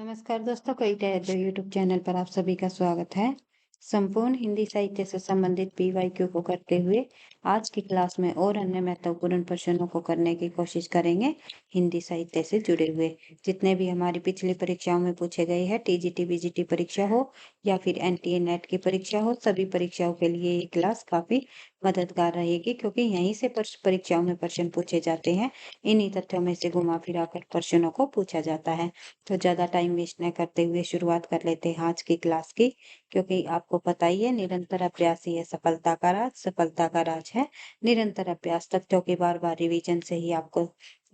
नमस्कार दोस्तों, कई टहल यूट्यूब चैनल पर आप सभी का स्वागत है। संपूर्ण हिंदी साहित्य से संबंधित पीवाईक्यू को करते हुए आज की क्लास में और अन्य महत्वपूर्ण प्रश्नों को करने की कोशिश करेंगे। हिंदी साहित्य से जुड़े हुए जितने भी हमारी पिछली परीक्षाओं में पूछे गए हैं, टीजीटी बीजीटी परीक्षा हो या फिर एनटीए नेट की परीक्षा हो, सभी परीक्षाओं के लिए ये क्लास काफी मददगार रहेगी, क्योंकि यहीं से परीक्षाओं में प्रश्न पूछे जाते हैं। इन्हीं तथ्यों में से घुमा फिरा कर प्रश्नों को पूछा जाता है। तो ज्यादा टाइम वेस्ट न करते हुए शुरुआत कर लेते हैं आज की क्लास की, क्योंकि आपको पता ही है, निरंतर अभ्यास ही है सफलता का राज। सफलता का राज है निरंतर अभ्यास। तथ्यों की बार बार रिवीजन से ही आपको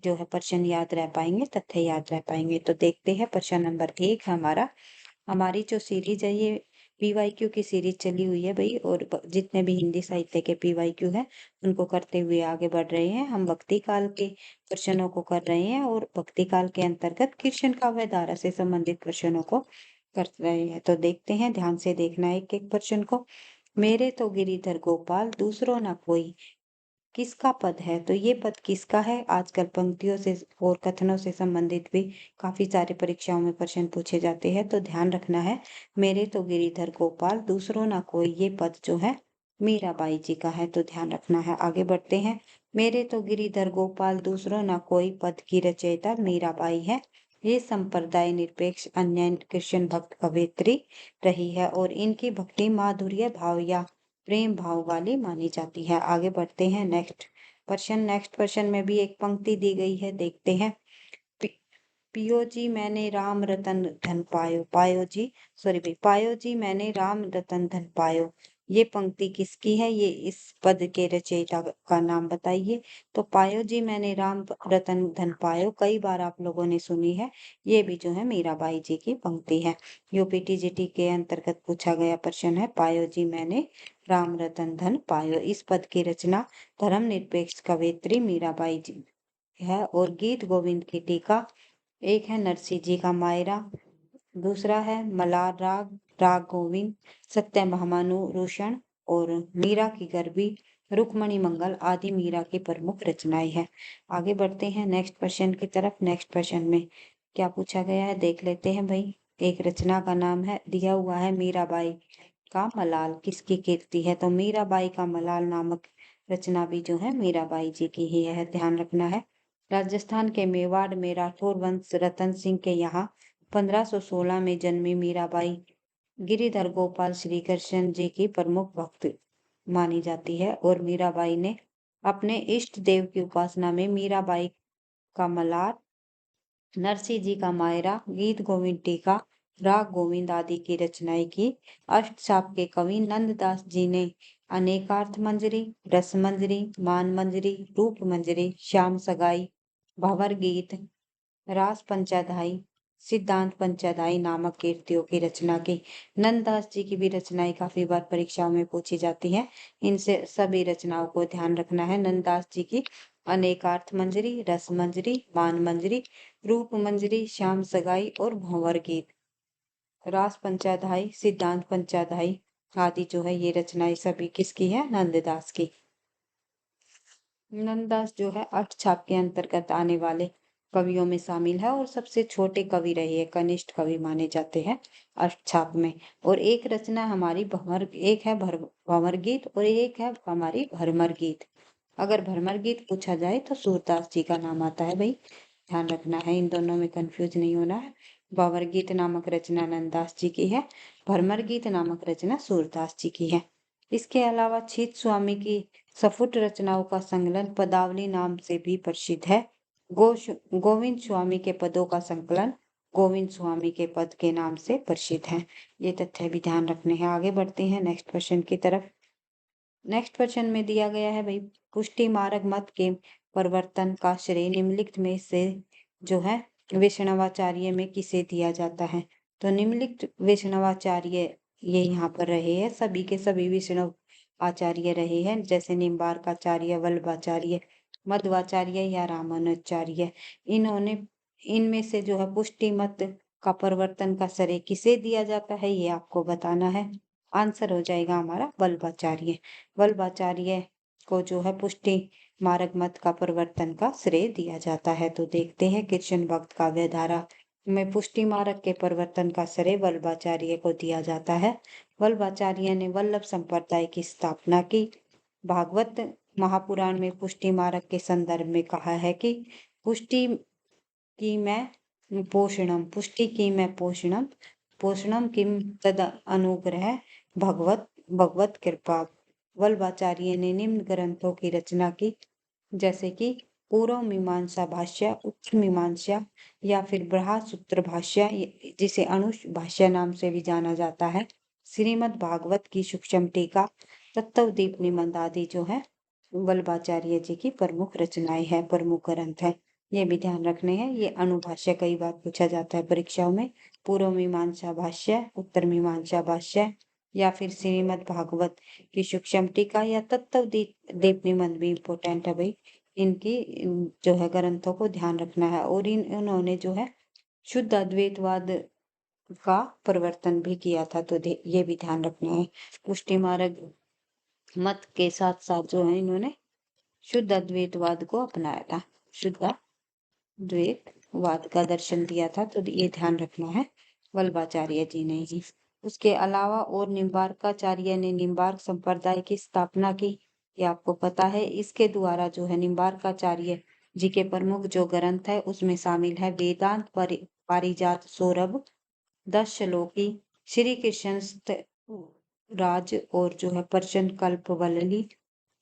जो है प्रश्न याद रह पाएंगे, तथ्य याद रह पाएंगे। तो देखते हैं प्रश्न नंबर 1 हमारा। हमारी जो सीरीज है ये पीवाईक्यू की सीरीज चली हुई है भाई, और जितने भी हिंदी साहित्य के पीवाईक्यू हैं उनको करते हुए आगे बढ़ रहे हैं। हम भक्ति काल के प्रश्नों को कर रहे हैं और भक्ति काल के अंतर्गत कृष्ण काव्य धारा से संबंधित प्रश्नों को कर रहे हैं। तो देखते हैं, ध्यान से देखना है एक एक प्रश्न को। मेरे तो गिरिधर गोपाल दूसरों ना कोई, किसका पद है? तो ये पद किसका है? आजकल पंक्तियों से और कथनों से संबंधित भी काफी सारे परीक्षाओं में प्रश्न पूछे जाते हैं, तो ध्यान रखना है। मेरे तो गिरिधर गोपाल दूसरों ना कोई, ये पद जो है मीराबाई जी का है, तो ध्यान रखना है। आगे बढ़ते हैं। मेरे तो गिरिधर गोपाल दूसरों ना कोई पद की रचयिता मीराबाई है। ये संप्रदाय निरपेक्ष अन्य कृष्ण भक्त कवयित्री रही है और इनकी भक्ति माधुर्य भाव या प्रेम भाव वाली मानी जाती है। आगे बढ़ते हैं। नेक्स्ट क्वेश्चन में भी एक पंक्ति दी गई है, देखते हैं। पि- पियो जी मैंने राम रतन धन पायो, पायो जी, सॉरी भाई, पायो जी मैंने राम रतन धन पायो। ये पंक्ति किसकी है? ये इस पद के रचयिता का नाम बताइए। तो पायो जी मैंने राम रतन धन पायो कई बार आप लोगों ने सुनी है। ये भी जो है मीराबाई जी की पंक्ति है। यूपीटीजीटी के अंतर्गत पूछा गया प्रश्न है, पायो जी मैंने राम रतन धन पायो। इस पद की रचना धर्मनिरपेक्ष कवयित्री मीराबाई जी है। और गीत गोविंद की टीका, एक है नरसिंह जी का मायरा, दूसरा है मलार राग, राग गोविंद, सत्य भामानुरूषण और मीरा की गरबी, रुक्मणी मंगल आदि मीरा की प्रमुख रचनाएं हैं। आगे बढ़ते हैं नेक्स्ट क्वेश्चन की तरफ। नेक्स्ट क्वेश्चन में क्या पूछा गया है देख लेते हैं भाई। एक रचना का नाम है दिया हुआ है मीराबाई का मलाल, किसकी कीर्ति है? तो मीराबाई का मलाल नामक रचना भी जो है मीराबाई जी की ही है, ध्यान रखना है। राजस्थान के मेवाड़ में राठौर वंश रतन सिंह के यहाँ 1516 में जन्मी मीराबाई गिरिधर गोपाल श्री कृष्ण जी की प्रमुख भक्त मानी जाती है। और मीराबाई ने अपने इष्ट देव की उपासना में मीराबाई का मलार, नरसिंह जी का मायरा, गीत गोविंद टीका, राग गोविंद आदि की रचनाएं की। अष्टचाप के कवि नंददास जी ने अनेकार्थ मंजरी, रस मंजरी, मान मंजरी, रूप मंजरी, श्याम सगाई, भंवर गीत, रास पंचाध्यायी, सिद्धांत पंचाध्यायी नामक कीर्तियों की रचना की। नंददास जी की भी रचनाएं काफी बार परीक्षाओं में पूछी जाती हैं। इनसे सभी रचनाओं को ध्यान रखना है। नंददास जी की अनेकार्थ मंजरी, रस मंजरी, मान मंजरी, रूप मंजरी, श्याम सगाई और भंवर गीत, रास पंचाध्यायी, सिद्धांत पंचाध्यायी आदि जो है ये रचनाएं सभी किसकी है? नंददास की। नंददास जो है अष्ट छाप के अंतर्गत आने वाले कवियों में शामिल है और सबसे छोटे कवि रहे हैं, कनिष्ठ कवि माने जाते हैं अष्ट छाप में। और एक रचना हमारी एक है भंवर गीत और एक है हमारी भरमर गीत। अगर भरमर गीत पूछा जाए तो सूरदास जी का नाम आता है भाई, ध्यान रखना है, इन दोनों में कंफ्यूज नहीं होना है। भंवर गीत नामक रचना नंददास जी की है, भरमर गीत नामक रचना सूरदास जी की है। इसके अलावा छीत स्वामी की सफुट रचनाओं का संकलन पदावली नाम से भी प्रसिद्ध है। गोविंद स्वामी के पदों का संकलन गोविंद स्वामी के पद के नाम से प्रसिद्ध है। ये तथ्य भी ध्यान रखने हैं। आगे बढ़ते हैं नेक्स्ट क्वेश्चन की तरफ। नेक्स्ट क्वेश्चन में दिया गया है भाई, पुष्टि मार्ग मत के परिवर्तन का श्रेय निम्नलिखित में से जो है वैष्णवाचार्य में किसे दिया जाता है? तो निम्नलिखित वैष्णवाचार्य ये यहाँ पर रहे हैं, सभी के सभी वैष्णव आचार्य रहे हैं, जैसे निम्बार्काचार्य, वल्लभाचार्य, मध्वाचार्य या रामानुजाचार्य। इन्होंने इनमें से जो है पुष्टि मत का परिवर्तन का श्रेय किसे दिया जाता है, ये आपको बताना है। आंसर हो जाएगा हमारा वल्लभाचार्य। वल्लभाचार्य को जो है पुष्टि मार्ग मत का परिवर्तन का श्रेय दिया जाता है। तो देखते हैं कृष्ण भक्त काव्य धारा में पुष्टि मार्ग के प्रवर्तन का श्रेय वल्लभाचार्य को दिया जाता है। वल्लभाचार्य ने वल्लभ संप्रदाय की स्थापना की। भागवत महापुराण में पुष्टि मार्ग के संदर्भ में कहा है कि पुष्टि की मैं पोषणम, पुष्टि की मैं पोषणम, पोषणम किम तद अनुग्रह भगवत भगवत कृपा। वल्लभाचार्य ने निम्न ग्रंथों की रचना की, जैसे कि पूर्व मीमांसा भाष्य, उत्तर मीमांसा या फिर ब्रह्मसूत्र भाष्य, जिसे अनुष भाष्य नाम से भी जाना जाता है, श्रीमद् भागवत की सूक्ष्म टीका, तत्वदीप निबंध आदि जो है वल्लभाचार्य जी की प्रमुख रचनाएं है, प्रमुख ग्रंथ है। ये भी ध्यान रखने हैं। ये अनुभाष्य कई बार पूछा जाता है परीक्षाओं में। पूर्व मीमांसा भाष्य, उत्तर मीमांसा भाष्य या फिर श्रीमद् भागवत की सूक्ष्म टीका या तत्वदीप निबंध भी इम्पोर्टेंट है भाई। इनकी जो है ग्रंथों को ध्यान रखना है। और इन्होंने जो है शुद्ध अद्वैतवाद का प्रवर्तन भी किया था, तो ये भी ध्यान रखना है। पुष्टि मार्ग मत के साथ साथ जो है इन्होंने शुद्ध अद्वैतवाद को अपनाया था, शुद्ध अद्वैतवाद का दर्शन दिया था, तो ये ध्यान रखना है वल्लभाचार्य जी ने ही। उसके अलावा और निम्बार्काचार्य ने निम्बार्क संप्रदाय की स्थापना की, ये आपको पता है। इसके द्वारा जो है निम्बार्काचार्य जी के प्रमुख जो ग्रंथ है उसमें शामिल है वेदांत पारिजात सौरभ, 10 श्लोकी, श्री कृष्ण राज और जो है प्रश्न कल्पवल्ली।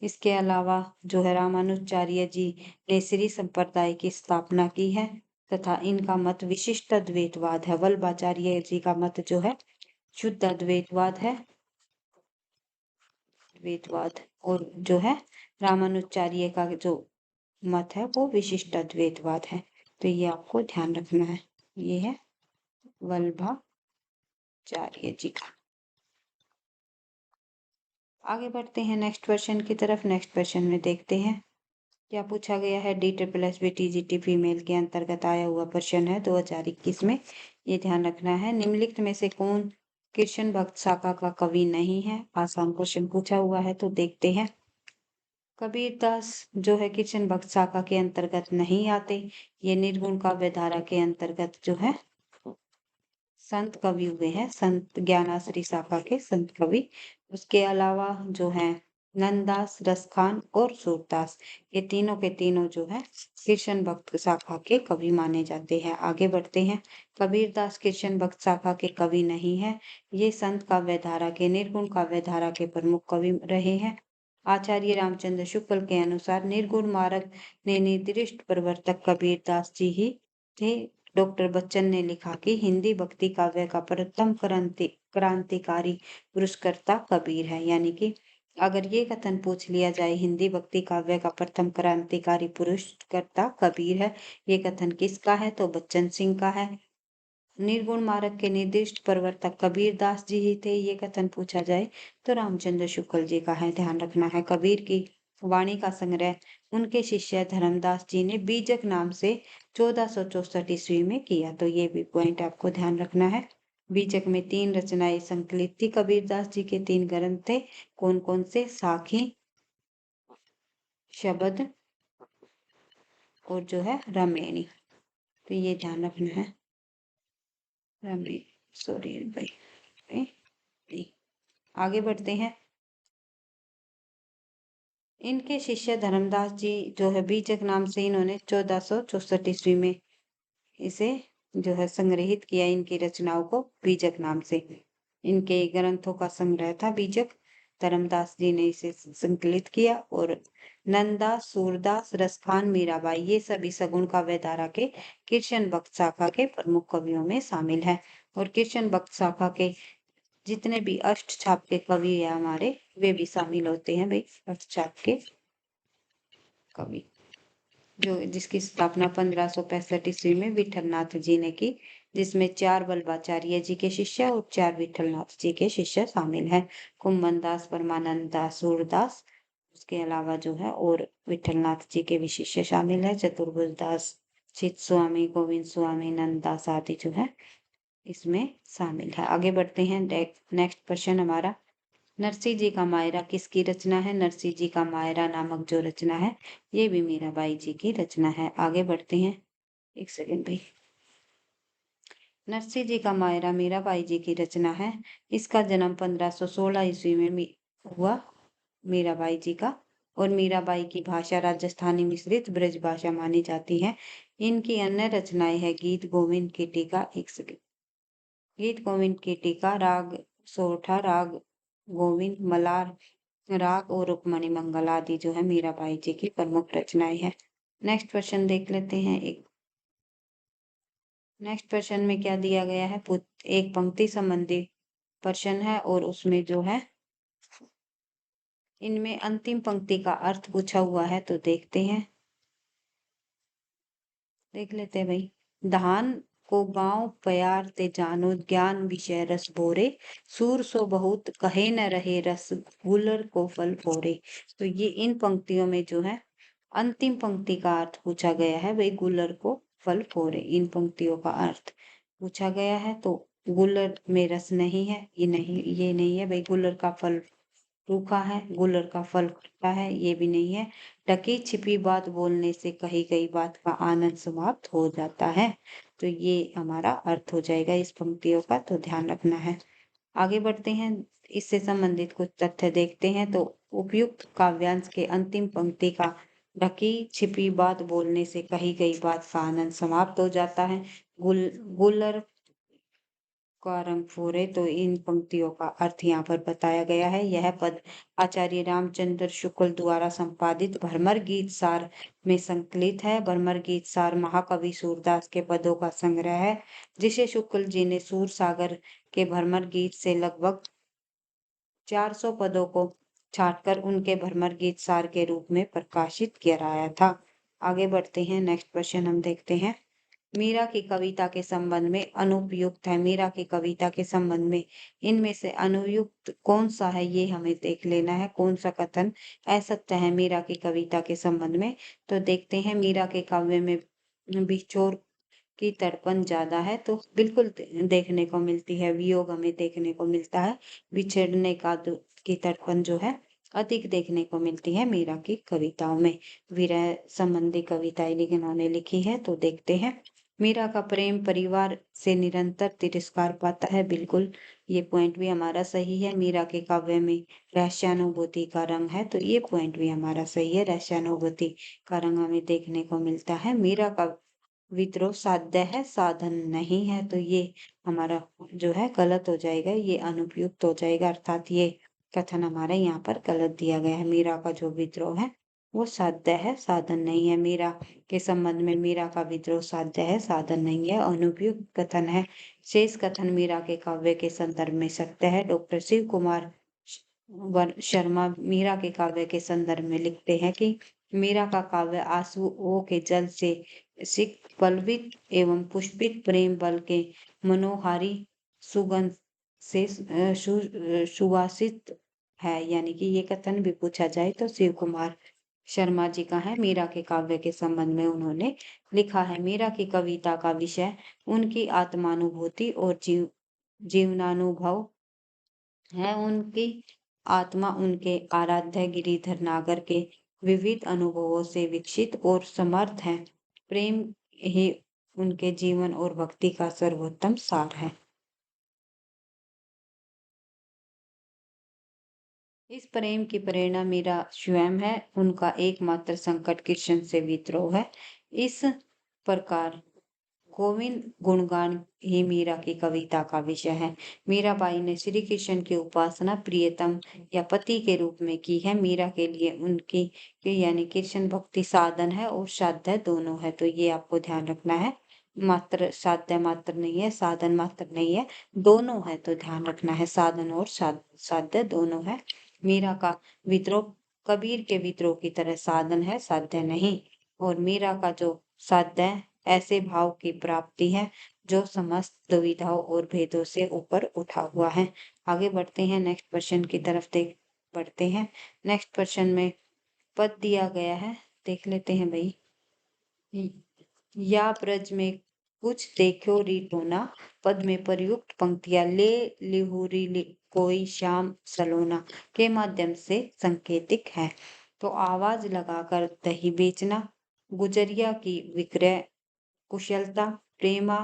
इसके अलावा जो है रामानुजाचार्य जी ने श्री संप्रदाय की स्थापना की है तथा इनका मत विशिष्ट अद्वैतवाद है। वल्लभाचार्य जी का मत जो है शुद्ध अद्वैतवाद है, अद्वैतवाद। और जो है रामानुजाचार्य का जो मत है वो विशिष्ट अद्वैतवाद है। तो ये आपको ध्यान रखना है। ये है वल्लभाचार्य जी का। आगे बढ़ते हैं नेक्स्ट क्वेश्चन की तरफ। नेक्स्ट क्वेश्चन में देखते हैं क्या पूछा गया है। DSSB TGT फीमेल के अंतर्गत आया हुआ प्रश्न है 2021 में। ये ध्यान रखना है। निम्नलिखित में से कौन कृष्ण भक्त शाखा का कवि नहीं है। आसान क्वेश्चन पूछा हुआ है, तो देखते हैं। कबीरदास जो है कृष्ण भक्त शाखा के अंतर्गत नहीं आते। ये निर्गुण काव्य धारा के अंतर्गत जो है संत कवि हुए हैं, संत ज्ञानाश्री शाखा के संत कवि। उसके अलावा जो है नंददास, रसखान और सूरदास, ये तीनों के तीनों जो है कृष्ण भक्त शाखा के कवि माने जाते हैं। आगे बढ़ते हैं। कबीरदास कृष्ण भक्त शाखा के कवि नहीं है। ये संत काव्य धारा के, निर्गुण काव्य धारा के प्रमुख कवि रहे हैं। आचार्य रामचंद्र शुक्ल के अनुसार निर्गुण मार्ग ने निर्दिष्ट प्रवर्तक कबीरदास जी ही थे। डॉक्टर बच्चन ने लिखा कि हिंदी भक्ति काव्य का प्रथम क्रांतिकारी पुरस्कर्ता कबीर है। यानी कि अगर ये कथन पूछ लिया जाए हिंदी भक्ति काव्य का प्रथम क्रांतिकारी पुरस्कर्ता कबीर है, ये कथन किसका है, तो बच्चन सिंह का है। निर्गुण मार्ग के निर्दिष्ट प्रवर्तक कबीरदास जी ही थे, ये कथन पूछा जाए तो रामचंद्र शुक्ल जी का है। ध्यान रखना है। कबीर की वाणी का संग्रह उनके शिष्य धर्मदास जी ने बीजक नाम से 1464 ईस्वी में किया, तो ये भी पॉइंट आपको ध्यान रखना है। बीजक में 3 रचनाएं संकलित थी। कबीरदास जी के 3 ग्रंथ थे। कौन कौन से? साखी, शब्द और जो है रामायणी। तो ये ध्यान रखना है। रामायण, सॉरी भाई। आगे बढ़ते हैं। इनके शिष्य धर्मदास जी जो है बीजक नाम से इन्होंने 1464 ईस्वी में इसे जो है संग्रहित किया, इनकी रचनाओं को बीजक नाम से। इनके ग्रंथों का संग्रह था बीजक। धर्मदास जी ने इसे संकलित किया। और नंददास, सूरदास, रसखान, मीराबाई, ये सभी सगुण काव्य धारा के कृष्ण भक्त शाखा के प्रमुख कवियों में शामिल है। और कृष्ण भक्त शाखा के जितने भी अष्ट छाप के कवि है हमारे, वे भी शामिल होते हैं भाई। अष्ट छाप के कवि जो जिसकी स्थापना 1565 ईस्वी में विठलनाथ जी ने की, जिसमें 4 वल्लभाचार्य जी के शिष्य और 4 विठलनाथ जी के शिष्य शामिल हैं। कुंभन दास, परमानंद दास, सूरदास, उसके अलावा जो है और विठलनाथ जी के भी शिष्य शामिल है। चतुर्भुज दास, चित स्वामी, गोविंद स्वामी, नंददास आदि जो है इसमें शामिल है। आगे बढ़ते हैं। नेक्स्ट क्वेश्चन हमारा, नरसिंह जी का मायरा किसकी रचना है। नरसिंह जी का मायरा नामक जो रचना है ये भी मीराबाई जी की रचना है। आगे बढ़ते हैं। एक सेकेंड भाई। नरसिंह जी का मायरा मीराबाई जी की रचना है। इसका जन्म 1516 ईस्वी में हुआ मीराबाई जी का। और मीराबाई की भाषा राजस्थानी मिश्रित ब्रज भाषा मानी जाती है। इनकी अन्य रचनाएं है गीत गोविंद की टीका, गीत गोविंद की टीका, राग सोरठा, राग गोविंद, मलार राग और रुक्मणी मंगल आदि जो है मीराबाई जी की प्रमुख रचनाएं हैं। नेक्स्ट क्वेश्चन देख लेते हैं। नेक्स्ट प्रश्न में क्या दिया गया है? एक पंक्ति संबंधी प्रश्न है और उसमें जो है इनमें अंतिम पंक्ति का अर्थ पूछा हुआ है, तो देखते हैं, देख लेते हैं भाई। धान को गांव प्यार ते जानो, ज्ञान विषय रस बोरे, सूर सो बहुत कहे न रहे रस, गुलर को फल फोरे। तो ये इन पंक्तियों में जो है अंतिम पंक्ति का अर्थ पूछा गया है भाई, गुलर को फल फोरे। इन पंक्तियों का अर्थ पूछा गया है। तो गुलर में रस नहीं है, ये नहीं है भाई। गुलर का फल रूखा है, गुलर का फल खट्टा है, ये भी नहीं है। ढकी छिपी बात बोलने से कही गई बात का आनंद समाप्त हो जाता है। तो ये हमारा अर्थ हो जाएगा इस पंक्तियों का, तो ध्यान रखना है। आगे बढ़ते हैं, इससे संबंधित कुछ तथ्य देखते हैं। तो उपयुक्त काव्यांश के अंतिम पंक्ति का ढकी छिपी बात बोलने से कही गई बात का आनंद समाप्त हो जाता है। गुलर का रंग फुरे, तो इन पंक्तियों का अर्थ यहाँ पर बताया गया है। यह पद आचार्य रामचंद्र शुक्ल द्वारा संपादित भ्रमर गीत सार में संकलित है। भ्रमर गीत सार महाकवि सूरदास के पदों का संग्रह है, जिसे शुक्ल जी ने सूर सागर के भ्रमर गीत से लगभग 400 पदों को छांटकर उनके भ्रमर गीत सार के रूप में प्रकाशित कराया था। आगे बढ़ते हैं, नेक्स्ट क्वेश्चन हम देखते हैं। मीरा की कविता के संबंध में अनुपयुक्त है। मीरा की कविता के संबंध में इनमें से अनुयुक्त कौन सा है, ये हमें देख लेना है। कौन सा कथन असत्य है मीरा की कविता के संबंध में? तो देखते हैं, मीरा के काव्य में बिछोर की तड़पन ज्यादा है, तो बिल्कुल देखने को मिलती है। वियोग हमें देखने को मिलता है। बिछड़ने की तड़पन जो है अधिक देखने को मिलती है मीरा की कविताओं में। विरह संबंधी कविताएं इन्होंने लिखी है, तो देखते हैं। मीरा का प्रेम परिवार से निरंतर तिरस्कार पाता है, बिल्कुल ये पॉइंट भी हमारा सही है। मीरा के काव्य में रहस्यानुभूति का रंग है, तो ये पॉइंट भी हमारा सही है। रहस्यानुभूति का रंग हमें देखने को मिलता है। मीरा का विद्रोह साध्य है, साधन नहीं है, तो ये हमारा जो है गलत हो जाएगा, ये अनुपयुक्त हो जाएगा। अर्थात ये कथन हमारा यहाँ पर गलत दिया गया है। मीरा का जो विद्रोह है वो साध्य है, साधन नहीं है। मीरा के संबंध में मीरा का विद्रोह साध्य है, साधन नहीं है, अनुपयुक्त कथन है। शेष कथन मीरा के काव्य के संदर्भ में सत्य है। डॉक्टर शिव कुमार शर्मा मीरा के काव्य के संदर्भ में लिखते हैं कि मीरा का काव्य आंसुओं के जल से सिक्त पल्लवित एवं पुष्पित प्रेम बल के मनोहारी सुगंध से सुवासित है। यानी कि ये कथन भी पूछा जाए तो शिव कुमार शर्मा जी का है। मीरा के काव्य के संबंध में उन्होंने लिखा है। मीरा की कविता का विषय उनकी आत्मानुभूति और जीवनानुभव है। उनकी आत्मा उनके आराध्य गिरिधर नागर के विविध अनुभवों से विकसित और समर्थ है। प्रेम ही उनके जीवन और भक्ति का सर्वोत्तम सार है। इस प्रेम की प्रेरणा मीरा स्वयं है। उनका एकमात्र संकट कृष्ण से विद्रोह है। इस प्रकार गोविंद गुणगान ही मीरा की कविता का विषय है। मीराबाई ने श्री कृष्ण की उपासना प्रियतम या पति के रूप में की है। मीरा के लिए उनकी यानी कृष्ण भक्ति साधन है और साध्य दोनों है, तो ये आपको ध्यान रखना है। मात्र साध्य मात्र नहीं है, साधन मात्र नहीं है, दोनों है, तो ध्यान रखना है। साधन और साध्य दोनों है। मीरा का विद्रोह कबीर के विद्रोह की तरह साधन है, साध्य नहीं। और मीरा का जो साध्य ऐसे भाव की प्राप्ति है जो समस्त दुविधाओं और भेदों से ऊपर उठा हुआ है। आगे बढ़ते हैं, नेक्स्ट क्वेश्चन की तरफ देख बढ़ते हैं। नेक्स्ट क्वेश्चन में पद दिया गया है, देख लेते हैं भाई। या ब्रज में कुछ देखो री टोना, पद में प्रयुक्त पंक्तियां ले लिहुरी कोई श्याम सलोना के माध्यम से संकेतिक है। तो आवाज लगाकर दही बेचना, गुजरिया की विक्रय कुशलता, प्रेमा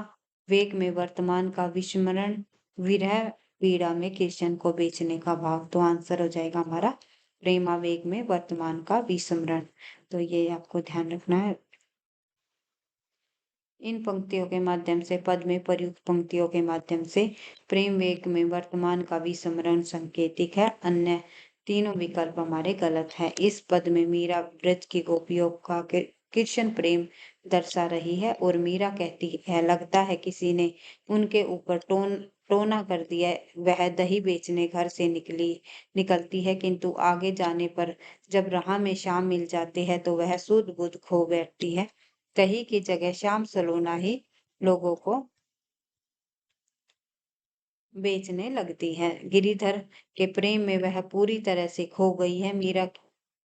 वेग में वर्तमान का विस्मरण, विरह पीड़ा में कृष्ण को बेचने का भाव। तो आंसर हो जाएगा हमारा प्रेमावेग में वर्तमान का विस्मरण। तो ये आपको ध्यान रखना है। इन पंक्तियों के माध्यम से, पद में प्रयुक्त पंक्तियों के माध्यम से प्रेम वेग में वर्तमान का विस्मरण संकेतिक है। अन्य तीनों विकल्प हमारे गलत है। इस पद में मीरा ब्रज की गोपियों का कृष्ण प्रेम दर्शा रही है और मीरा कहती है, लगता है किसी ने उनके ऊपर टोना कर दिया। वह दही बेचने घर से निकलती है, किंतु आगे जाने पर जब राह में शाम मिल जाती है तो वह सुध बुध खो बैठती है। दही की जगह श्याम सलोना ही लोगों को बेचने लगती है। गिरिधर के प्रेम में वह पूरी तरह से खो गई है। मीरा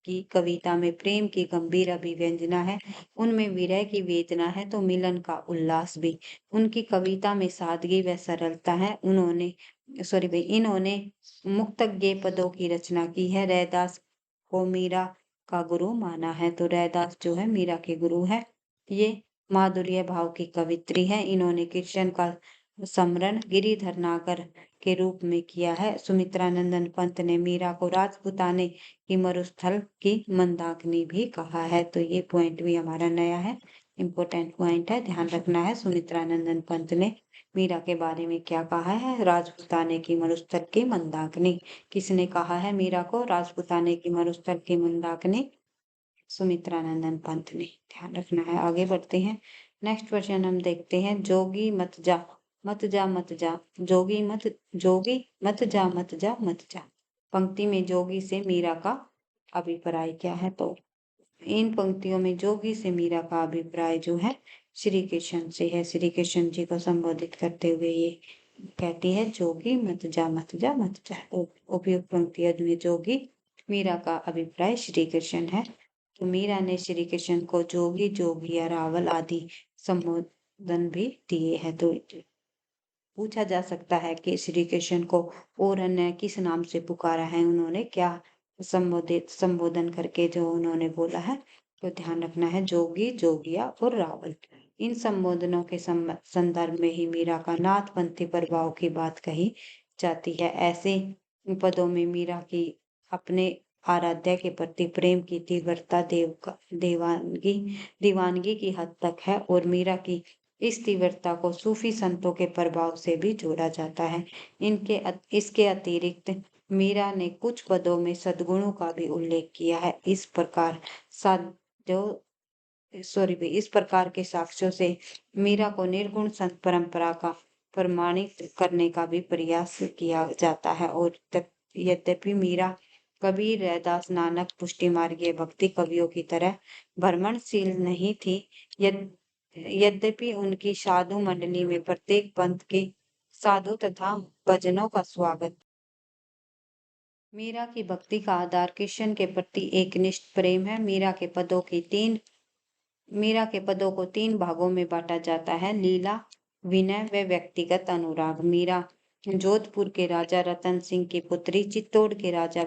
की कविता में प्रेम की गंभीर अभिव्यंजना है, उनमें विरह की वेदना है तो मिलन का उल्लास भी। उनकी कविता में सादगी व सरलता है। इन्होंने मुक्तज्ञ पदों की रचना की है। रैदास को मीरा का गुरु माना है, तो रैदास जो है मीरा के गुरु है। ये माधुर्य भाव की कवित्री है। इन्होंने कृष्ण का स्मरण गिरिधर नागर के रूप में किया है। सुमित्रानंदन पंत ने मीरा को राजपुताने की मरुस्थल की मंदाकिनी भी कहा है। तो ये पॉइंट भी हमारा नया है, इम्पोर्टेंट पॉइंट है, ध्यान रखना है। सुमित्रानंदन पंत ने मीरा के बारे में क्या कहा है? राजपुताने की मरुस्थल की मंदाकिनी। किसने कहा है मीरा को राजपुताने की मरुस्थल की मंदाकिनी? सुमित्रानंदन पंत ने। ध्यान रखना है। आगे बढ़ते हैं। नेक्स्ट क्वेश्चन हम देखते हैं। जोगी मत जा, मत जा, मत जा, जोगी मत जा, मत जा, मत जा। पंक्ति में जोगी से मीरा का अभिप्राय क्या है? तो इन पंक्तियों में जोगी से मीरा का अभिप्राय जो है श्री कृष्ण से है। श्री कृष्ण जी को संबोधित करते हुए ये कहती है, जोगी मत जा, मत जा, मत जा। उपयुक्त पंक्तियों में जोगी मीरा का अभिप्राय श्री कृष्ण है। तो मीरा ने श्री कृष्ण को जोगी, जोगिया, रावल आदि संबोधन भी दिए हैं। तो पूछा जा सकता है कि श्री कृष्ण को और अन्य किस नाम से पुकारा है, उन्होंने क्या संबोधन करके जो उन्होंने बोला है? तो ध्यान रखना है, जोगी, जोगिया और रावल। इन संबोधनों के संदर्भ में ही मीरा का नाथपंथी प्रभाव की बात कही जाती है। ऐसे पदों में मीरा की अपने आराध्या के प्रति प्रेम की तीव्रता दीवानगी की हद तक है और मीरा की इस तीव्रता को सूफी संतों के प्रभाव से भी जोड़ा जाता है। इसके अतिरिक्त मीरा ने कुछ पदों में सद्गुणों का भी उल्लेख किया है। इस प्रकार के साक्ष्यों से मीरा को निर्गुण संत परंपरा का प्रमाणित करने का भी प्रयास किया जाता है। और यद्यपि मीरा कबीर, रैदास, नानक, पुष्टि मार्गीय भक्ति कवियों की तरह भ्रमणशील नहीं थी, यद्यपि उनकी साधु मंडली में प्रत्येक पंथ के साधु तथा भजनों का स्वागत। मीरा की भक्ति का आधार कृष्ण के प्रति एकनिष्ठ प्रेम है। मीरा के पदों को 3 भागों में बांटा जाता है: लीला, विनय व व्यक्तिगत अनुराग। मीरा जोधपुर के राजा रतन सिंह की पुत्री, चित्तौड़ के राजा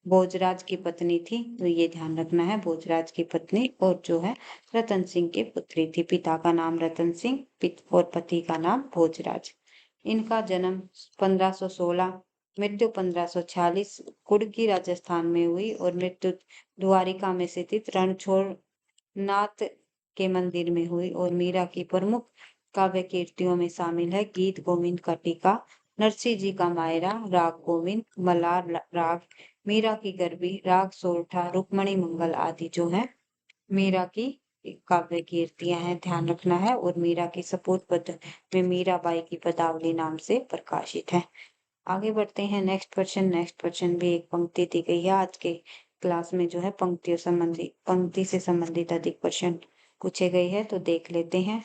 भोजराज की पत्नी थी। तो ये ध्यान रखना है, भोजराज की पत्नी और जो है रतन सिंह की पुत्री थी। पिता का नाम रतन सिंह और पति का नाम भोजराज। इनका जन्म 1516, मृत्यु 1546 कुड़की राजस्थान में हुई और मृत्यु द्वारिका में स्थित रणछोड़ नाथ के मंदिर में हुई। और मीरा की प्रमुख काव्य कीर्तियों में शामिल है गीत गोविंद का टीका, नरसिंह जी का मायरा, राग गोविंद, मलार राग, मीरा की गरबी, राग सोरठा, रुक्मणी मंगल आदि जो है मीरा की काव्य कीर्तियां हैं। ध्यान रखना है। और मीरा की सपूत पद में मीराबाई की पदावली नाम से प्रकाशित है। आगे बढ़ते हैं। नेक्स्ट क्वेश्चन भी एक पंक्ति दी गई है। आज के क्लास में जो है पंक्ति से संबंधित अधिक क्वेश्चन पूछे गए हैं, तो देख लेते हैं।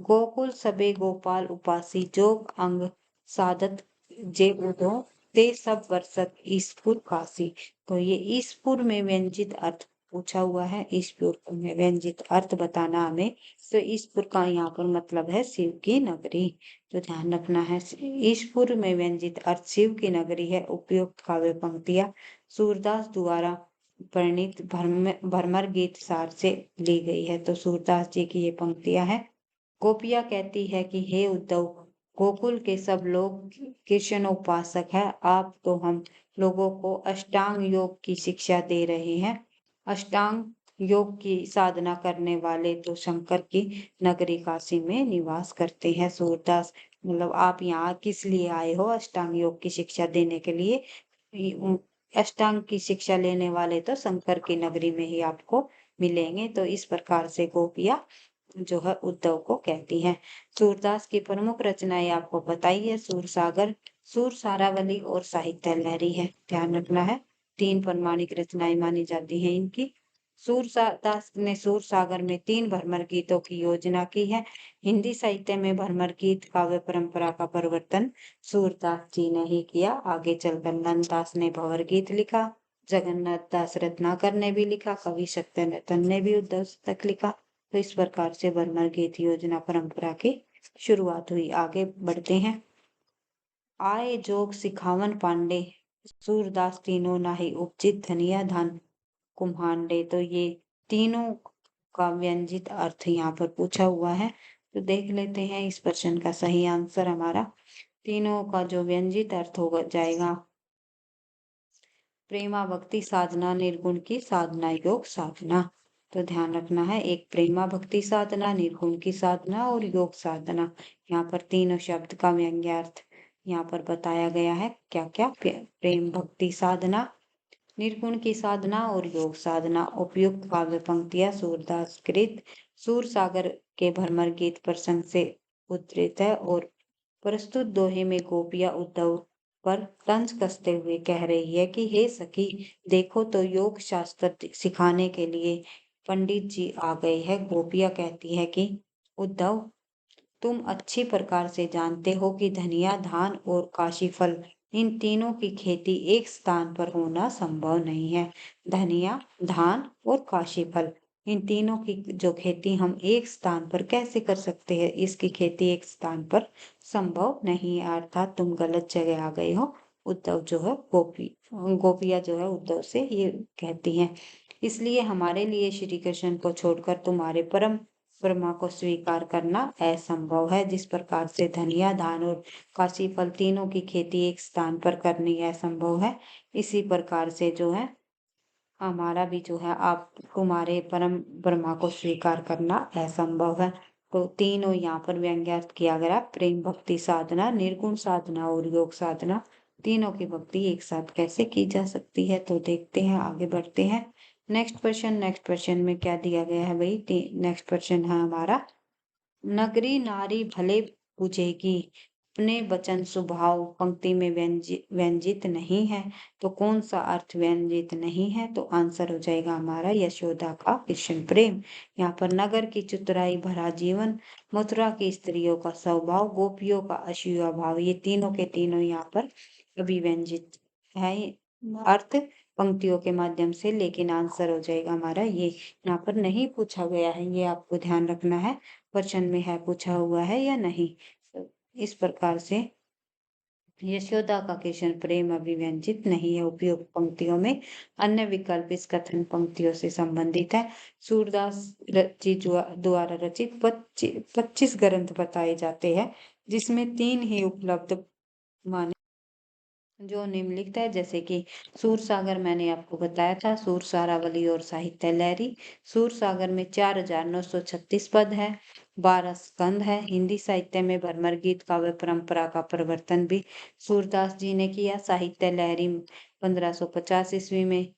गोकुल सबे गोपाल उपासी, जोग अंग साधत जे उदो, ते सब वर्षत ईसपुर काशी। तो ये ईसपुर में व्यंजित अर्थ पूछा हुआ है। ईसपुर में व्यंजित अर्थ बताना हमें। तो ईसपुर का यहाँ पर मतलब है शिव की नगरी। तो ध्यान रखना है, ईसपुर में व्यंजित अर्थ शिव की नगरी है। उपयुक्त काव्य पंक्तियां सूरदास द्वारा वर्णित भ्रमर गीत सार से ली गई है। तो सूरदास जी की ये पंक्तियां हैं। गोपियाँ कहती है कि हे उद्धव, गोकुल के सब लोग कृष्ण उपासक है, आप तो हम लोगों को अष्टांग योग की शिक्षा दे रहे हैं। अष्टांग योग की साधना करने वाले तो शंकर की नगरी काशी में निवास करते हैं। सूरदास, मतलब आप यहाँ किस लिए आए हो? अष्टांग योग की शिक्षा देने के लिए। अष्टांग की शिक्षा लेने वाले तो शंकर की नगरी में ही आपको मिलेंगे। तो इस प्रकार से गोपियाँ जो है उद्धव को कहती हैं। सूरदास की प्रमुख रचनाएं आपको बताइए। सूरसागर, सूर सारावली और साहित्य लहरी है, ध्यान रखना है। 3 प्रमाणिक रचनाएं मानी जाती हैं इनकी। सूरदास ने सूर सागर में 3 भ्रमर गीतों की योजना की है। हिंदी साहित्य में भ्रमर गीत काव्य परंपरा का परिवर्तन सूरदास जी ने ही किया। आगे चलकर नंददास ने भंवर गीत लिखा, जगन्नाथ दास रत्नाकर ने भी लिखा, कवि सत्यनंदन ने भी उद्धव तक लिखा। तो इस प्रकार से भ्रमर गीत योजना परंपरा की शुरुआत हुई। आगे बढ़ते हैं। आए जोग सिखावन पांडे, सूरदास तीनों नाहि उपजित धनिया धान कुम्हांडे। तो ये तीनों का व्यंजित अर्थ यहाँ पर पूछा हुआ है। तो देख लेते हैं इस प्रश्न का सही आंसर हमारा। तीनों का जो व्यंजित अर्थ होगा जाएगा, प्रेमा भक्ति साधना, निर्गुण की साधना, योग साधना। तो ध्यान रखना है, एक प्रेमा भक्ति साधना, निर्गुण की साधना और योग साधना। यहाँ पर तीनों शब्द का व्यंग्यार्थ यहाँ पर बताया गया है। क्या क्या? प्रेम भक्ति साधना, निर्गुण की साधना और योग साधना। उपयुक्त काव्य पंक्तियां सूरदास कृत सूर सागर के भ्रमर गीत प्रसंग से उद्धृत है और प्रस्तुत दोहे में गोपियां उद्धव पर तंज कसते हुए कह रही है कि हे सखी, देखो तो योग शास्त्र सिखाने के लिए पंडित जी आ गए हैं। गोपियां कहती है कि उद्धव, तुम अच्छी प्रकार से जानते हो कि धनिया, धान और काशी फल, इन तीनों की खेती एक स्थान पर होना संभव नहीं है। धनिया, धान और काशी फल, इन तीनों की जो खेती हम एक स्थान पर कैसे कर सकते हैं? इसकी खेती एक स्थान पर संभव नहीं है, अर्थात तुम गलत जगह आ गए हो। उद्धव जो है गोपियां जो है उद्धव से ये कहती हैं। इसलिए हमारे लिए श्री कृष्ण को छोड़कर तुम्हारे परम ब्रह्मा को स्वीकार करना असंभव है। जिस प्रकार से धनिया, धान और काशी फल तीनों की खेती एक स्थान पर करनी असंभव है, इसी प्रकार से जो है हमारा भी जो है आप तुम्हारे परम ब्रह्मा को स्वीकार करना असंभव है। तो तीनों यहाँ पर व्यंग्यार्थ किया गया। प्रेम भक्ति साधना, निर्गुण साधना और योग साधना, तीनों की भक्ति एक साथ कैसे की जा सकती है? तो देखते हैं, आगे बढ़ते हैं। नेक्स्ट क्वेश्चन में क्या दिया गया है भाई? नेक्स्ट क्वेश्चन है हमारा, नगरी नारी भले पूजेगी, अपने वचन स्वभाव पंक्ति में व्यंजित नहीं है। तो कौन सा अर्थ व्यंजित नहीं है? तो आंसर हो जाएगा हमारा यशोदा का कृष्ण प्रेम। यहाँ पर नगर की चतुराई भरा जीवन, मथुरा की स्त्रियों का स्वभाव, गोपियों का असूया भाव, ये तीनों के तीनों यहाँ पर अभिव्यंजित है अर्थ पंक्तियों के माध्यम से। लेकिन आंसर हो जाएगा हमारा ये, यहाँ पर नहीं पूछा गया है, ये आपको ध्यान रखना है। प्रश्न में है पूछा हुआ है या नहीं। तो इस प्रकार से यशोदा का कृष्ण प्रेम अभिव्यंजित नहीं है। उपयुक्त पंक्तियों में अन्य विकल्प इस कथन पंक्तियों से संबंधित है। सूरदास जी द्वारा रचित 25 ग्रंथ बताए जाते हैं, जिसमें 3 ही उपलब्ध माने जो निम्नलिखित है, जैसे कि सूर सागर मैंने आपको बताया था, सूर सारावली और साहित्य लहरी। सूर सागर में 4936 पद है, 12 स्कंद है। हिंदी साहित्य में भ्रमर गीत काव्य परंपरा का प्रवर्तन भी सूरदास जी ने किया। साहित्य लहरी 1550 ईस्वी में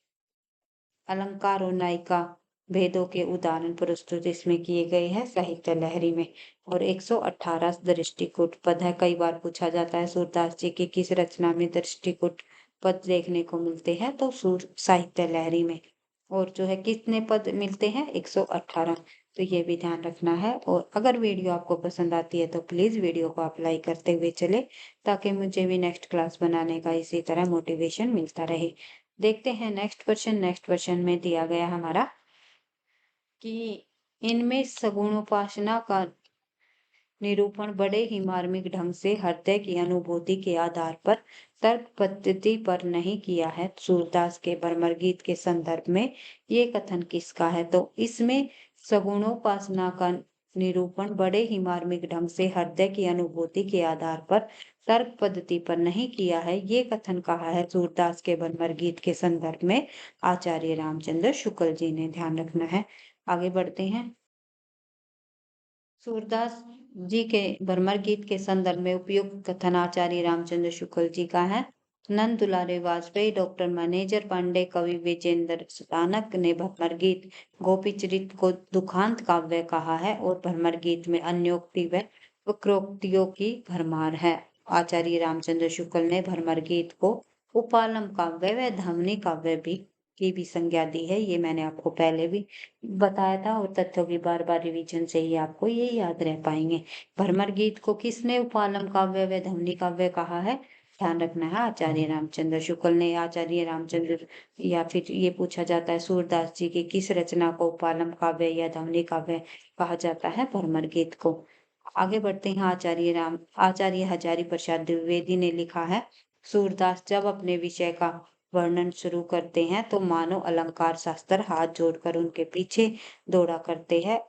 अलंकार और नायिका भेदों के उदाहरण प्रस्तुत इसमें किए गए हैं साहित्य लहरी में। और 118 दृष्टिकूट पद है। कई बार पूछा जाता है सूरदास जी की किस रचना में दृष्टिकूट पद देखने को मिलते हैं? तो साहित्य लहरी में। और जो है कितने पद मिलते हैं? 118। तो ये भी ध्यान रखना है। और अगर वीडियो आपको पसंद आती है तो प्लीज वीडियो को आप लाइक करते हुए चले, ताकि मुझे भी नेक्स्ट क्लास बनाने का इसी तरह मोटिवेशन मिलता रहे। देखते हैं नेक्स्ट क्वेश्चन में दिया गया हमारा कि इनमें सगुणोपासना का निरूपण बड़े ही मार्मिक ढंग से हृदय की अनुभूति के आधार पर तर्क पद्धति पर नहीं किया है। सूरदास के भ्रमर गीत के संदर्भ में ये कथन किसका है? तो इसमें सगुणोपासना का निरूपण बड़े ही मार्मिक ढंग से हृदय की अनुभूति के आधार पर तर्क पद्धति पर नहीं किया है, ये कथन कहा है सूरदास के भ्रमर गीत के संदर्भ में आचार्य रामचंद्र शुक्ल जी ने। ध्यान रखना है। आगे बढ़ते हैं। सूरदास जी के भ्रमर गीत के संदर्भ में उपयुक्त कथन आचार्य रामचंद्र शुक्ल जी का है। नंद दुलारे वाजपेयी, डॉक्टर मैनेजर पांडे, कवि विजेंद्र सुतानक ने भ्रमर गीत गोपीचरित को दुखांत काव्य कहा है और भ्रमर गीत में अन्योक्ति व वक्रोक्तियों की भरमार है। आचार्य रामचंद्र शुक्ल ने भ्रमर गीत को उपालम काव्य व ध्वनि काव्य भी की भी संज्ञा दी है। ये मैंने आपको पहले भी बताया था और तथ्यों की बार बार रिवीजन से ही आपको ये याद रह पाएंगे। भ्रमर गीत को किसने उपालम काव्य व ध्वनि काव्य कहा है? ध्यान रखना है, आचार्य रामचंद्र शुक्ल ने। आचार्य रामचंद्र या फिर ये पूछा जाता है सूरदास जी की किस रचना को उपालम काव्य या ध्वनि काव्य कहा जाता है? भ्रमर गीत को। आगे बढ़ते हैं। आचार्य हजारी प्रसाद द्विवेदी ने लिखा है, सूरदास जब अपने विषय का वर्णन शुरू करते हैं तो मानो अलंकार शास्त्र हाथ जोड़कर उनके पीछे दौड़ा करते हैं।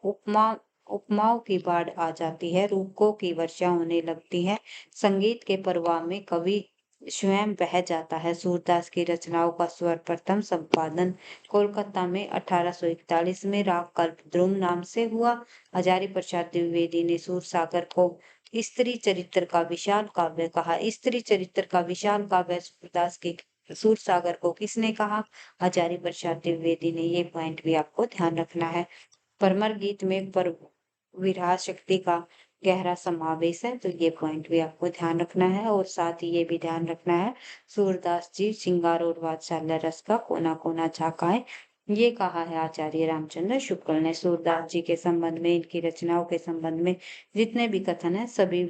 उपमाओं की बाढ़ आ जाती है, रूपकों की वर्षा होने लगती है, संगीत के प्रवाह में कवि स्वयं बह जाता है। सूरदास की रचनाओं का सर्वप्रथम संपादन कोलकाता में 1841 में राग कल्पद्रुम नाम से हुआ। हजारी प्रसाद द्विवेदी ने सूरसागर को स्त्री चरित्र का विशाल काव्य कहा। स्त्री चरित्र का विशाल काव्य सूरदास के सूरसागर को किसने कहा? हजारी प्रसाद द्विवेदी ने। ये पॉइंट भी आपको ध्यान रखना है। भ्रमर गीत में पर विरह शक्ति का गहरा समावेश है, तो ये पॉइंट भी आपको ध्यान रखना है। और साथ ही ये भी ध्यान रखना है, सूरदास जी श्रृंगार और वात्सल्य रस का कोना कोना झांकाए, ये कहा है आचार्य रामचंद्र शुक्ल ने। सूरदास जी के संबंध में, इनकी रचनाओं के संबंध में जितने भी कथन है सभी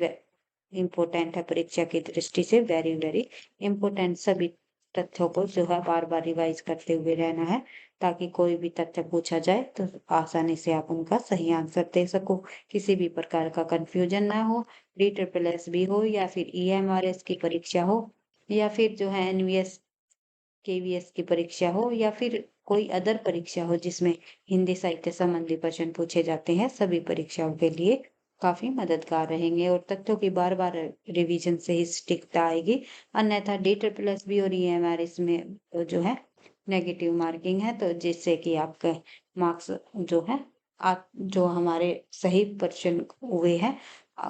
इम्पोर्टेंट है परीक्षा की दृष्टि से, वेरी वेरी इम्पोर्टेंट। सभी तथ्यों को जो है बार बार रिवाइज करते हुए रहना है, ताकि कोई भी तथ्य पूछा जाए तो आसानी से आप उनका सही आंसर दे सको, किसी भी प्रकार का कंफ्यूजन ना हो। DSSS भी हो या फिर EMRS की परीक्षा हो या फिर जो है NVS KVS की परीक्षा हो या फिर कोई अदर परीक्षा हो जिसमें हिंदी साहित्य संबंधी प्रश्न पूछे जाते हैं, सभी परीक्षाओं के लिए काफी मददगार रहेंगे और तथ्यों की बार बार रिवीजन से ही सटीकता आएगी। अन्यथा DSSS और EMRS में जो है नेगेटिव मार्किंग है, तो जिससे कि आपके मार्क्स जो है आप जो हमारे सही प्रश्न हुए हैं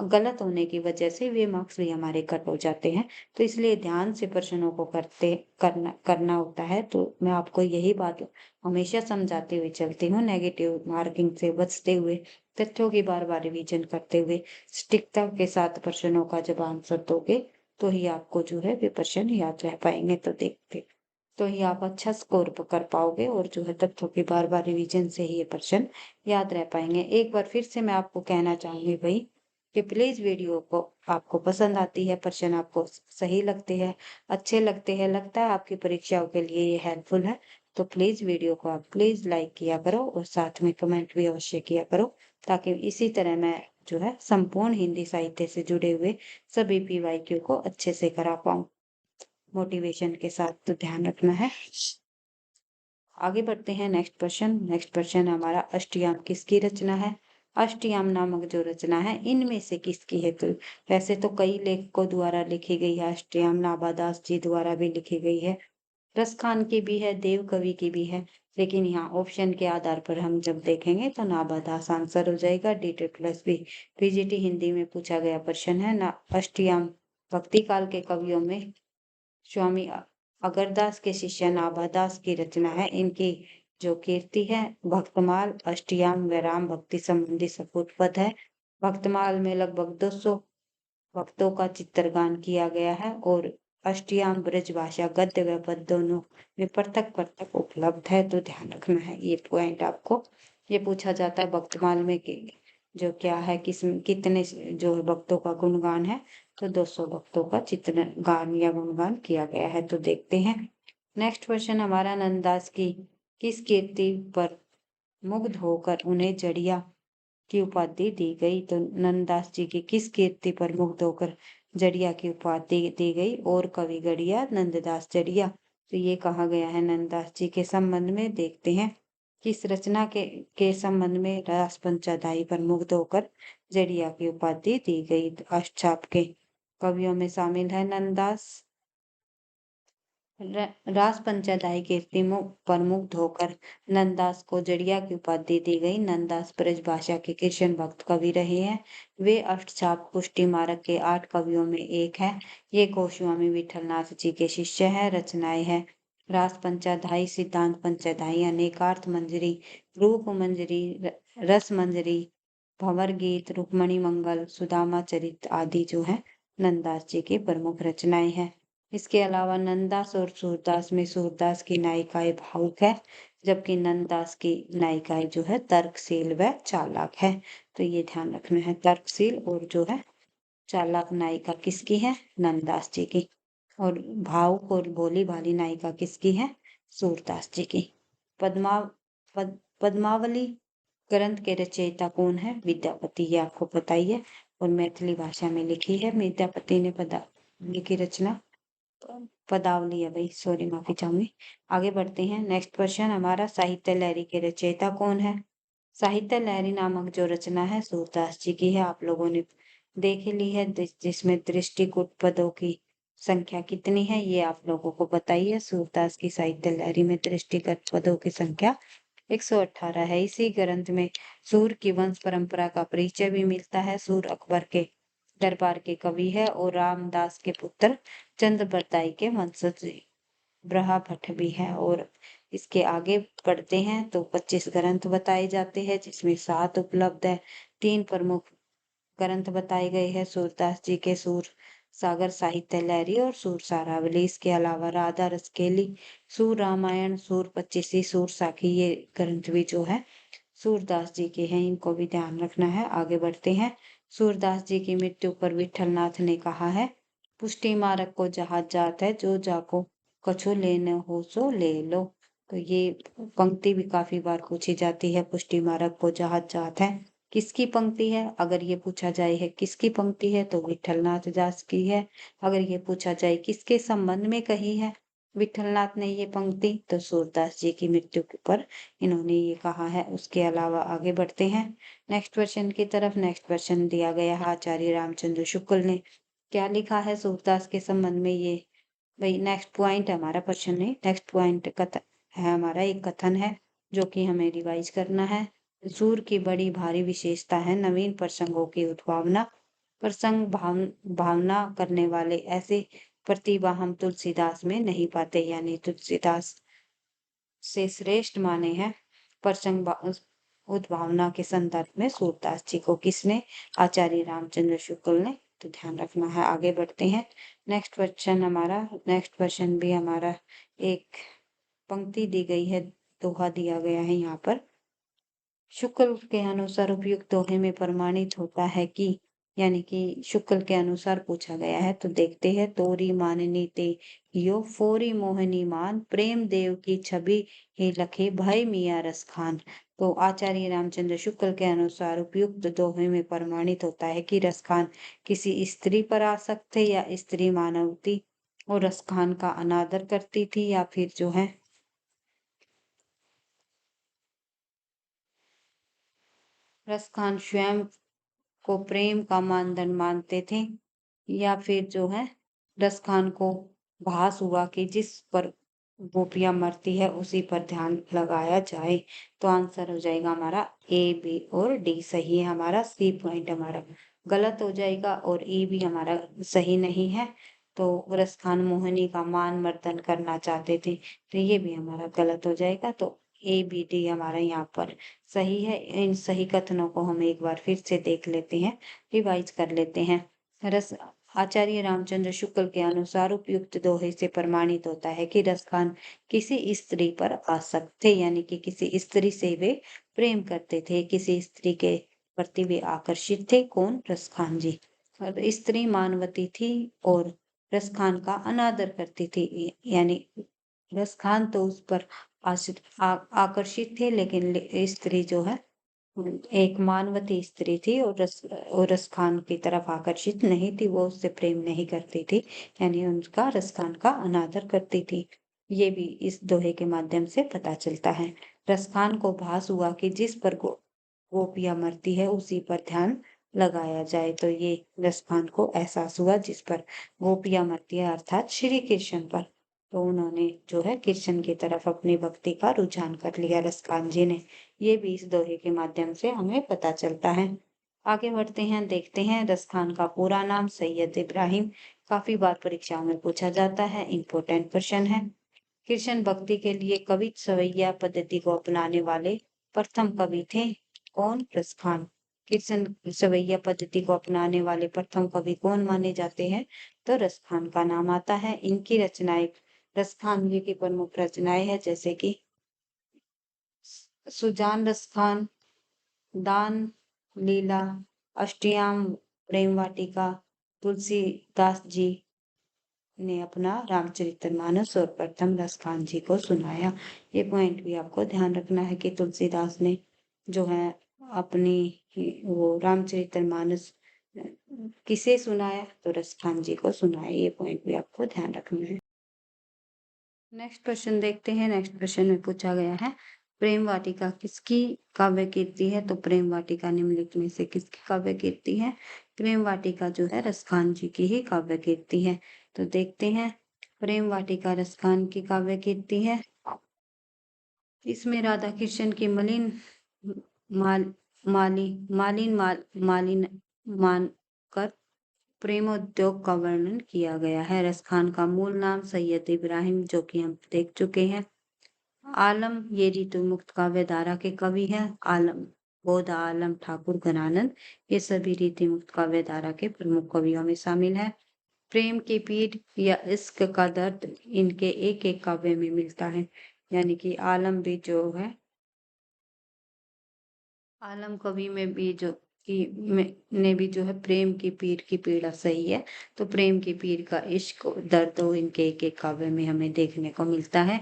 गलत होने की वजह से वे मार्क्स भी हमारे कट हो जाते हैं। तो इसलिए ध्यान से प्रश्नों को करना होता है। तो मैं आपको यही बात हमेशा समझाते हुए चलती हूँ, नेगेटिव मार्किंग से बचते हुए, तथ्यों की बार बार रिवीजन करते हुए, सटीकता के साथ प्रश्नों का जब आंसर दोगे तो ही आपको जो है वे प्रश्न याद रह पाएंगे। तो ही आप अच्छा स्कोर कर पाओगे और जो है तथ्यों की बार बार रिवीजन से ही ये प्रश्न याद रह पाएंगे। एक बार फिर से मैं आपको कहना चाहूंगी भाई कि प्लीज वीडियो को आपको पसंद आती है, प्रश्न आपको सही लगते हैं, अच्छे लगते हैं, लगता है आपकी परीक्षाओं के लिए ये हेल्पफुल है, तो प्लीज वीडियो को आप प्लीज लाइक किया करो और साथ में कमेंट भी अवश्य किया करो, ताकि इसी तरह मैं जो है संपूर्ण हिंदी साहित्य से जुड़े हुए सभी PYQ को अच्छे से करा पाऊं मोटिवेशन के साथ। तो ध्यान रखना है। आगे बढ़ते हैं। नेक्स्ट क्वेश्चन हमारा, अष्टयाम किसकी रचना है? अष्टयाम नामक जो रचना है इनमें से किसकी है? तो वैसे तो कई लेखकों द्वारा लिखी गई है अष्टयाम, नाभादास जी द्वारा भी लिखी गई है, रसखान की भी है, देव कवि की भी है, लेकिन यहाँ ऑप्शन के आधार पर हम जब देखेंगे तो नाभादास आंसर हो जाएगा। DSSS PGT हिंदी में पूछा गया प्रश्न है ना। अष्टयाम भक्ति काल के कवियों में स्वामी अगरदास के शिष्य नाभादास की रचना है। इनकी जो कीर्ति है, भक्तमाल, अष्टयाम व राम भक्ति संबंधी सपूत पद है। भक्तमाल में लगभग 200 भक्तों का चित्रगान किया गया है और अष्टयाम ब्रज भाषा गद्य व पद दोनों में पृथक पृथक उपलब्ध है। तो ध्यान रखना है ये पॉइंट आपको। ये पूछा जाता है भक्तमाल में कि जो क्या है, कितने जो भक्तों का गुणगान है, तो 200 भक्तों का चित्रगान या गुणगान किया गया है। तो देखते हैं। नेक्स्ट क्वेश्चन हमारा, नंददास की किस कीर्ति पर मुग्ध होकर उन्हें जड़िया की उपाधि दी गई? तो नंददास जी की किस कीर्ति पर मुग्ध होकर जड़िया की उपाधि दी गई? और कवि गड़िया नंददास जड़िया। तो ये कहा गया है नंददास जी के संबंध में। देखते हैं किस रचना के संबंध में रासपंचाध्यायी पर मुग्ध होकर जड़िया की उपाधि दी गई? अष्टछाप के कवियों में शामिल है नंददास। रासपंचाध्यायी के पर मुग्ध होकर नंददास को जड़िया की उपाधि दी गई। नंददास ब्रजभाषा के कृष्ण भक्त कवि रहे हैं। वे अष्टछाप पुष्टि मार्ग के 8 कवियों में एक है। ये गोस्वामी विठलनाथ जी के शिष्य है। रचनाएं है रास पंचाध्यायी, सिद्धांत पंचाध्यायी, अनेकार्थ मंजरी, रूप मंजरी, रस मंजरी, भंवर गीत, रुक्मणी मंगल, सुदामा चरित आदि जो है नंददास जी की प्रमुख रचनाएं हैं। इसके अलावा नंददास और सूरदास में सूरदास की नायिकाएं भावुक है, जबकि नंददास की नायिकाएं जो है तर्कशील व चालाक है। तो ये ध्यान रखना है, तर्कशील और जो है चालाक नायिका किसकी है? नंददास जी की। और भावुक और भोली भाली नायिका किसकी है? सूरदास जी की। पद्मावली ग्रंथ के रचयिता कौन है? विद्यापति। ये आपको पता ही है और मैथिली भाषा में लिखी है। विद्यापति ने पद्मावली की रचना, पदावली है भाई, सॉरी माफी चाहूंगी। आगे बढ़ते हैं। नेक्स्ट क्वेश्चन हमारा, साहित्य लहरी के रचयिता कौन है? साहित्य लहरी नामक जो रचना है सूरदास जी की है। आप लोगों ने देख ली है, जिसमें दृष्टिकूट पदों की संख्या कितनी है ये आप लोगों को बताइए। सूरदास की साहित्य लहरी में दृष्टिगत पदों की संख्या 118 है। इसी ग्रंथ में सूर की वंश परंपरा का परिचय भी मिलता है। सूर अकबर के दरबार के कवि है और रामदास के पुत्र चंद्रबरदाई के वंशज ब्रहा भट्ट भी है। और इसके आगे बढ़ते हैं तो 25 ग्रंथ बताए जाते हैं, जिसमें 7 उपलब्ध है। 3 प्रमुख ग्रंथ बताए गए हैं सूरदास जी के, सूर सागर साहित्य लहरी और सूर सारावली। इसके अलावा राधा रसकेली, सूर रामायण, सूर पच्चीसी, सूर साखी, ये ग्रंथ भी जो है सूरदास जी के हैं। इनको भी ध्यान रखना है। आगे बढ़ते हैं। सूरदास जी की मृत्यु पर विठलनाथ ने कहा है, पुष्टि मार्ग को जहाज जात है, जो जाको कछु लेने हो सो ले लो। तो ये पंक्ति भी काफी बार पूछी जाती है, पुष्टि मार्ग को जहाज जात है। किसकी पंक्ति है? अगर ये पूछा जाए है किसकी पंक्ति है तो विठलनाथ दास की है। अगर ये पूछा जाए किसके संबंध में कही है विठलनाथ ने ये पंक्ति, तो सूरदास जी की मृत्यु पर इन्होंने ये कहा है। उसके अलावा आगे बढ़ते हैं नेक्स्ट क्वेश्चन की तरफ। नेक्स्ट क्वेश्चन दिया गया है, आचार्य रामचंद्र शुक्ल ने क्या लिखा है सूरदास के संबंध में? ये भाई नेक्स्ट पॉइंट हमारा क्वेश्चन नहीं, नेक्स्ट पॉइंट कथन है हमारा, एक कथन है जो कि हमें रिवाइज करना है। सूर की बड़ी भारी विशेषता है नवीन प्रसंगों की उद्भावना। प्रसंग भावना करने वाले ऐसे प्रतिभा हम तुलसीदास में नहीं पाते, यानी तुलसीदास से श्रेष्ठ माने हैं प्रसंग उद्भावना के संदर्भ में सूरदास जी को। किसने? आचार्य रामचंद्र शुक्ल ने। तो ध्यान रखना है। आगे बढ़ते हैं। नेक्स्ट क्वेश्चन भी हमारा एक पंक्ति दी गई है, दोहा दिया गया है यहाँ पर। शुक्ल के अनुसार उपयुक्त दोहे में प्रमाणित होता है कि, यानी कि शुक्ल के अनुसार पूछा गया है, तो देखते हैं। तोरी माननी ते यो फोरी मोहनी मान, प्रेम देव की छवि ही लखे भय मिया रस खान। तो आचार्य रामचंद्र शुक्ल के अनुसार उपयुक्त दोहे में प्रमाणित होता है कि रस खान किसी स्त्री पर आसक्त थे, या स्त्री मानवती और रस खान का अनादर करती थी, या फिर जो है रस खान स्वयं को प्रेम का मानदंड मानते थे, या फिर जो है रस खान को भास हुआ कि जिस पर गोपियां मरती है उसी पर ध्यान लगाया जाए। तो आंसर हो जाएगा हमारा ए, बी और डी सही है। हमारा सी पॉइंट हमारा गलत हो जाएगा और ई भी हमारा सही नहीं है। तो रस खान मोहिनी का मान मर्दन करना चाहते थे, तो ये भी हमारा गलत हो जाएगा। तो ए, बी, डी हमारा यहाँ पर सही है। इन सही कथनों को हम एक बार फिर से देख लेते हैं, रिवाइज कर लेते हैं। रस आचार्य रामचंद्र शुक्ल के अनुसार उपयुक्त दोहे से प्रमाणित होता है कि रस खान किसी स्त्री पर आसक्त थे, यानी कि किसी स्त्री से वे प्रेम करते थे, किसी स्त्री के प्रति वे आकर्षित थे। कौन? रस खान जी। और स्त्री मानवती थी और रस खान का अनादर करती थी, यानी रस खान तो उस पर आकर्षित थे, लेकिन स्त्री जो है एक मानवती स्त्री थी और रस खान की तरफ आकर्षित नहीं थी, वो उससे प्रेम नहीं करती थी, यानी उनका रस खान का अनादर करती थी। ये भी इस दोहे के माध्यम से पता चलता है। रसखान को भास हुआ कि जिस पर गोपियां मरती है उसी पर ध्यान लगाया जाए। तो ये रसखान को एहसास हुआ जिस पर गोपियां मरती है अर्थात श्री कृष्ण पर। तो उन्होंने जो है कृष्ण की तरफ अपनी भक्ति का रुझान कर लिया रसखान जी ने। ये भी इस दोहे के माध्यम से हमें पता चलता है। आगे बढ़ते हैं, देखते हैं रसखान का पूरा नाम सैयद इब्राहिम। काफी बार परीक्षाओं में पूछा जाता है, इंपॉर्टेंट क्वेश्चन है। कृष्ण भक्ति के लिए कवि सवैया पद्धति को अपनाने वाले प्रथम कवि थे। कौन? रसखान। कृष्ण सवैया पद्धति को अपनाने वाले प्रथम कवि कौन माने जाते हैं? तो रसखान का नाम आता है। इनकी रचनाएं, रसखान जी की प्रमुख रचनाएं है जैसे कि सुजान रसखान, दान लीला, अष्टयाम प्रेम वाटिका। तुलसीदास जी ने अपना रामचरितमानस और प्रथम रसखान जी को सुनाया। ये पॉइंट भी आपको ध्यान रखना है कि तुलसीदास ने जो है अपनी वो रामचरितमानस किसे सुनाया? तो रसखान जी को सुनाया। ये पॉइंट भी आपको ध्यान रखना है। नेक्स्ट क्वेश्चन देखते हैं। नेक्स्ट क्वेश्चन में पूछा गया है प्रेम वाटिका किसकी काव्य कीर्ति है? तो प्रेम वाटिका निम्नलिखित में से किसकी काव्य कीर्ति है? प्रेम वाटिका जो है रसखान जी की ही काव्य कीर्ति है। तो देखते हैं, प्रेम वाटिका रसखान की काव्य कीर्ति है। इसमें राधा कृष्ण की मलिन माल माली मालिन माल मालिन मानकर प्रेमोद्योग का वर्णन किया गया है। रसखान का मूल नाम सैयद इब्राहिम, जो कि हम देख चुके हैं। आलम ये ऋतु मुक्त काव्य धारा के कवि हैं। आलम बोध आलम ठाकुर घनानंद ये सभी रीति मुक्त काव्य धारा के प्रमुख कवियों में शामिल है। प्रेम की पीड़ या इश्क का दर्द इनके एक एक काव्य में मिलता है। यानी कि आलम भी जो है, आलम कवि में भी जो ने भी जो है प्रेम की पीर की पीड़ा सही है। तो प्रेम की पीर का इश्क दर्द इनके एक एक काव्य में हमें देखने को मिलता है।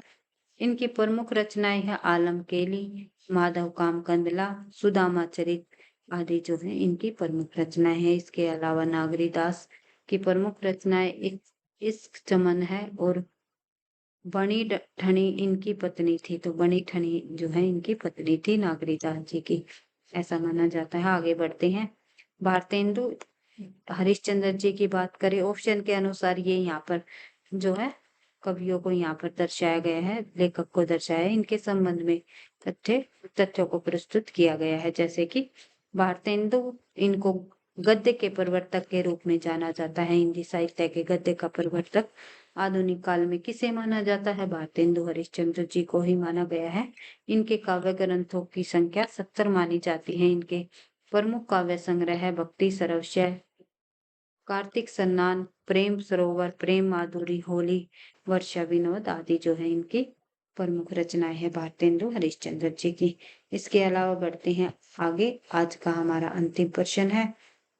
इनकी प्रमुख रचनाएं है आलम केली, माधव काम कंदला, सुदामा चरित आदि जो है इनकी प्रमुख रचनाएं हैं। इसके अलावा नागरीदास की प्रमुख रचनाएं इश्क चमन है और बणी ठनी इनकी पत्नी थी। तो बणी ठनी जो है इनकी पत्नी थी नागरीदास जी की, ऐसा माना जाता है। आगे बढ़ते हैं, भारतेंदु हरिश्चंद्र जी की बात करें, ऑप्शन के अनुसार ये यहाँ पर जो है कवियों को यहाँ पर दर्शाया गया है, लेखक को दर्शाया है। इनके संबंध में तथ्यों को प्रस्तुत किया गया है। जैसे कि भारतेंदु, इनको गद्य के प्रवर्तक के रूप में जाना जाता है। हिंदी साहित्य के गद्य का प्रवर्तक आधुनिक काल में किसे माना जाता है? भारतेंदु हरिश्चंद्र जी को ही माना गया है। इनके काव्य ग्रंथों की संख्या 70 मानी जाती है। इनके प्रमुख काव्य संग्रह है भक्ति सरवस्य, कार्तिक सन्नान, प्रेम सरोवर, प्रेम माधुरी, होली, वर्षा विनोद आदि जो है इनकी प्रमुख रचनाएं है भारतेंदु हरिश्चंद्र जी की। इसके अलावा बढ़ते हैं आगे। आज का हमारा अंतिम प्रश्न है,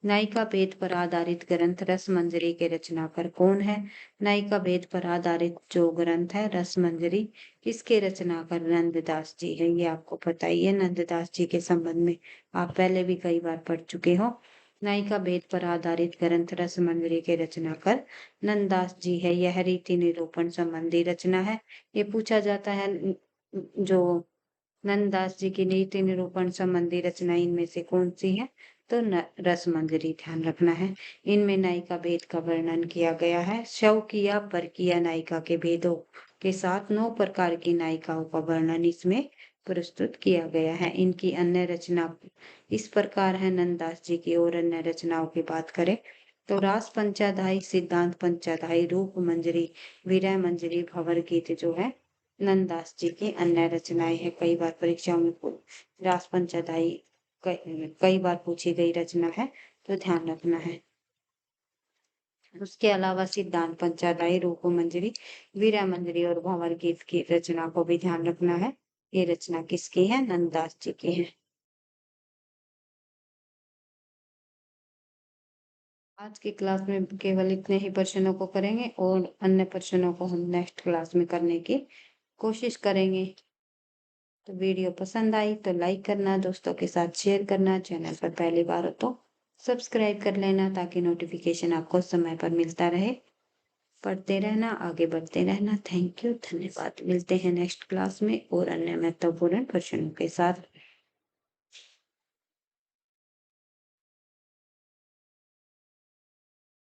नायिका भेद पर आधारित ग्रंथ रस मंजरी के रचनाकार कौन है? नायिका भेद पर आधारित जो ग्रंथ है रस मंजरी, किसके रचनाकार? नंददास जी है। ये आपको पता ही है, नंददास जी के संबंध में आप पहले भी कई बार पढ़ चुके हो। नायिका भेद पर आधारित ग्रंथ रस मंजरी के रचनाकार नंददास जी है। यह रीति निरूपण संबंधी रचना है। ये पूछा जाता है जो नंददास जी की नीति निरूपण संबंधी रचना इनमें से कौन सी है? तो रस मंजरी, ध्यान रखना है। इनमें नायिका भेद का वर्णन किया गया है। शव किया पर किया नायिका के भेदों के साथ 9 प्रकार की नायिकाओं का वर्णन इसमें प्रस्तुत किया गया है। इनकी अन्य रचना इस प्रकार है। नंददास जी की और अन्य रचनाओं की बात करें तो रास पंचाध्यायी, सिद्धांत पंचाध्यायी, रूप मंजरी, विरह मंजरी, भंवर गीत जो है नंददास जी की अन्य रचनाएं हैं। कई बार परीक्षाओं में रास पंचाध्यायी कई बार पूछी गई रचना है, तो ध्यान रखना है। उसके अलावा सिद्धांत पंचाध्यायी, रूप मंजरी, वीरा मंजरी और भंवर गीत की रचना को भी ध्यान रखना है। ये रचना किसकी है? नंददास जी की है। आज की क्लास में केवल इतने ही प्रश्नों को करेंगे और अन्य प्रश्नों को हम नेक्स्ट क्लास में करने की कोशिश करेंगे। तो वीडियो पसंद आई तो लाइक करना, दोस्तों के साथ शेयर करना, चैनल पर पहली बार हो तो सब्सक्राइब कर लेना ताकि नोटिफिकेशन आपको समय पर मिलता रहे। पढ़ते रहना, आगे बढ़ते रहना। थैंक यू, धन्यवाद। मिलते हैं नेक्स्ट क्लास में और अन्य महत्वपूर्ण प्रश्नों के साथ।